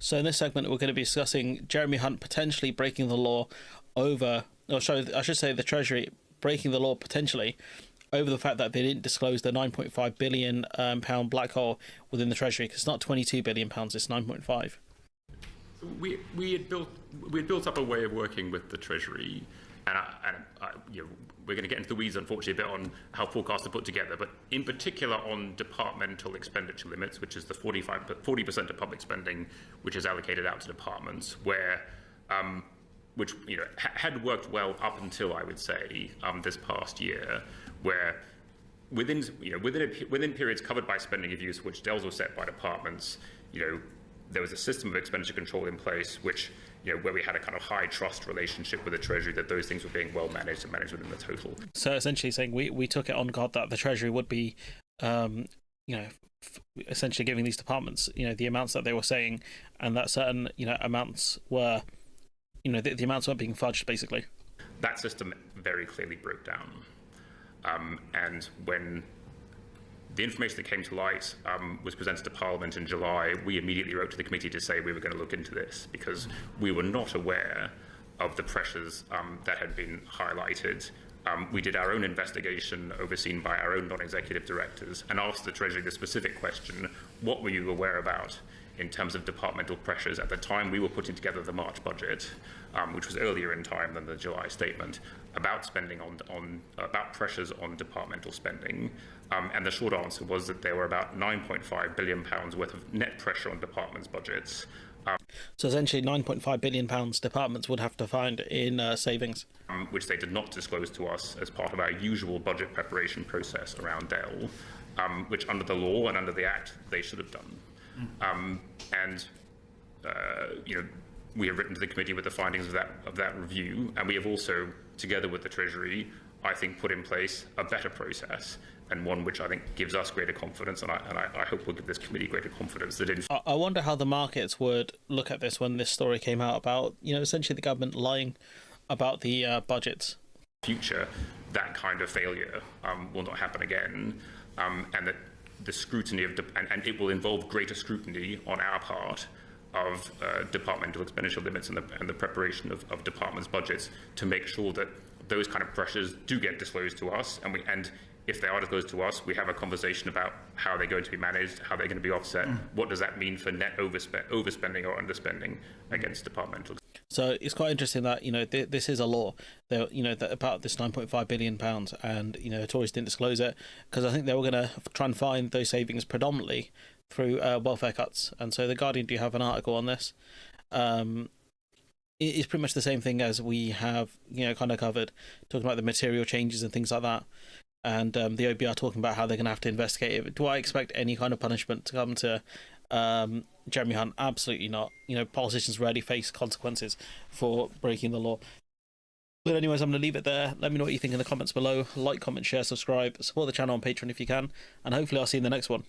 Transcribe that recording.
So in this segment, we're going to be discussing Jeremy Hunt potentially breaking the law over, or sorry, I should say the Treasury breaking the law potentially over the fact that they didn't disclose the 9.5 billion pound black hole within the Treasury, because it's not 22 billion pounds, it's 9.5. We had built up a way of working with the Treasury, and we're going to get into the weeds, unfortunately, a bit on how forecasts are put together, but in particular on departmental expenditure limits, which is the 40% of public spending which is allocated out to departments, where which had worked well up until, I would say, this past year, where within periods covered by spending of use, which DELs were set by departments, there was a system of expenditure control in place, which where we had a kind of high trust relationship with the Treasury, that those things were being well managed and managed within the total. So essentially saying we took it on God that the Treasury would be, essentially giving these departments, the amounts that they were saying, and that certain, amounts were, the amounts weren't being fudged, basically. That system very clearly broke down. And when the information that came to light was presented to Parliament in July, we immediately wrote to the committee to say we were going to look into this, because we were not aware of the pressures that had been highlighted. We did our own investigation, overseen by our own non-executive directors, and asked the Treasury the specific question: what were you aware about in terms of departmental pressures? At the time, we were putting together the March budget, which was earlier in time than the July statement, about spending about pressures on departmental spending. And the short answer was that there were about £9.5 billion worth of net pressure on departments' budgets. So essentially £9.5 billion departments would have to find in savings. Which they did not disclose to us as part of our usual budget preparation process around DEL, which under the law and under the Act they should have done. We have written to the committee with the findings of that review, and we have also, together with the Treasury, I think, put in place a better process, and one which I think gives us greater confidence, and I hope will give this committee greater confidence that in. I wonder how the markets would look at this when this story came out about, essentially the government lying about the budgets. Future, that kind of failure will not happen again, and that the scrutiny of and it will involve greater scrutiny on our part of departmental expenditure limits and the preparation of departments' budgets, to make sure that those kind of pressures do get disclosed to us, and if they are disclosed to us, we have a conversation about how they're going to be managed, how they're going to be offset. What does that mean for net overspending or underspending against departmental? So it's quite interesting that this is a law, that about this 9.5 billion pounds, and Tories didn't disclose it because I think they were going to try and find those savings predominantly through welfare cuts. And so the Guardian do have an article on this. It's pretty much the same thing as we have kind of covered, talking about the material changes and things like that. And the OBR talking about how they're going to have to investigate it. Do I expect any kind of punishment to come to Jeremy Hunt? Absolutely not. Politicians rarely face consequences for breaking the law. But anyways, I'm going to leave it there. Let me know what you think in the comments below. Like, comment, share, subscribe. Support the channel on Patreon if you can. And hopefully I'll see you in the next one.